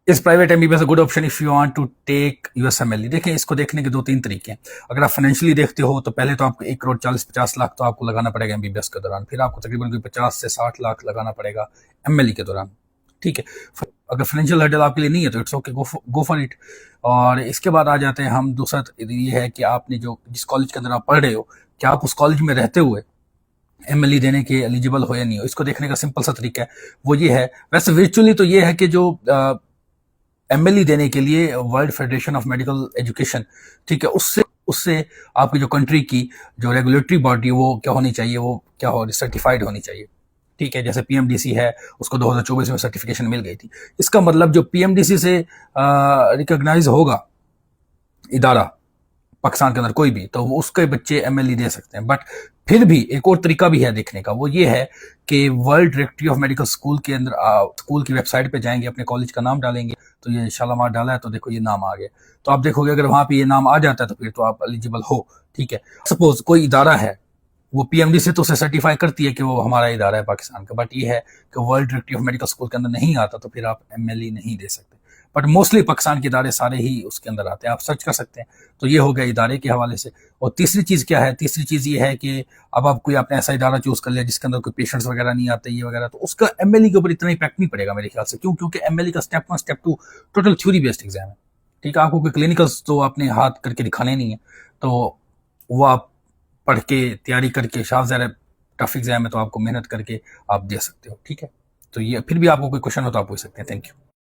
इस private MBBS good option if you want to take USMLE. देखें, इसको देखने के दो तीन तरीके हैं। अगर आप फाइनेंशियली देखते हो तो पहले तो आपको 1 करोड़ 40-50 लाख तो आपको लगाना पड़ेगा एमबीबीएस के दौरान, फिर आपको तकरीबन कोई 50 से 60 लाख लगाना पड़ेगा एमएलई के दौरान। ठीक है, अगर फाइनेंशियल हर्डल आपके लिए नहीं है तो it's okay, go for it. और इसके बाद आ जाते हैं हम, दूसरा ये है कि आपने जो जिस कॉलेज के अंदर आप पढ़ रहे हो, क्या आप उस कॉलेज में रहते हुए एमएलई देने के एलिजिबल हो या नहीं हो। इसको देखने का सिंपल सा तरीका है, वो ये है, वैसे वर्चुअली तो ये है कि जो एमएलई देने के लिए world federation of medical education, ठीक है, उससे उससे आपकी जो कंट्री की जो रेगुलेटरी बॉडी है वो क्या होनी चाहिए, वो क्या हो सर्टिफाइड होनी चाहिए। ठीक है, जैसे पीएमडीसी है, उसको 2024 में सर्टिफिकेशन मिल गई थी। इसका मतलब जो पीएमडीसी से रिकॉग्नाइज होगा इदारा पाकिस्तान के अंदर कोई भी, तो उसके बच्चे एमएलई दे सकते हैं। बट फिर भी एक और तरीका भी है देखने का, वो ये है कि world directory of medical school के अंदर स्कूल की वेबसाइट पे जाएंगे, अपने कॉलेज का नाम डालेंगे, तो ये शालामार डाला है तो देखो ये नाम आ गया, तो आप देखोगे अगर वहां पे ये नाम आ जाता है तो फिर तो आप एलिजिबल हो। ठीक है, सपोज कोई इदारा है, वो पीएमडी से तो उसे सर्टिफाई करती है कि वो हमारा इदारा है पाकिस्तान का, बट ये है कि world directory of medical school के अंदर नहीं आता, तो फिर आप एमएलई नहीं दे सकते। बट मोस्टली पाकिस्तान के इदारे सारे ही उसके अंदर आते हैं, आप सर्च कर सकते हैं। तो ये हो गया इदारे के हवाले से। और तीसरी चीज़ क्या है, तीसरी चीज़ ये है कि अब आप कोई आपने ऐसा इदारा चूज कर लिया जिसके अंदर कोई पेशेंट्स वगैरह नहीं आते ये वगैरह, तो उसका एमएलई के ऊपर इतना इम्पैक्ट नहीं पड़ेगा मेरे ख्याल से। क्यों? क्योंकि एमएलई का step 1 step 2 total theory based exam है। ठीक है, आपको कोई क्लिनिकल्स तो आपने हाथ करके दिखाने नहीं है, तो वो आप पढ़ के तैयारी करके, साफ ज़ाहिर है टफ एग्जाम है तो आपको मेहनत करके आप दे सकते हो। ठीक है, तो ये फिर भी आपको कोई क्वेश्चन हो तो आप पूछ सकते हैं। Thank you.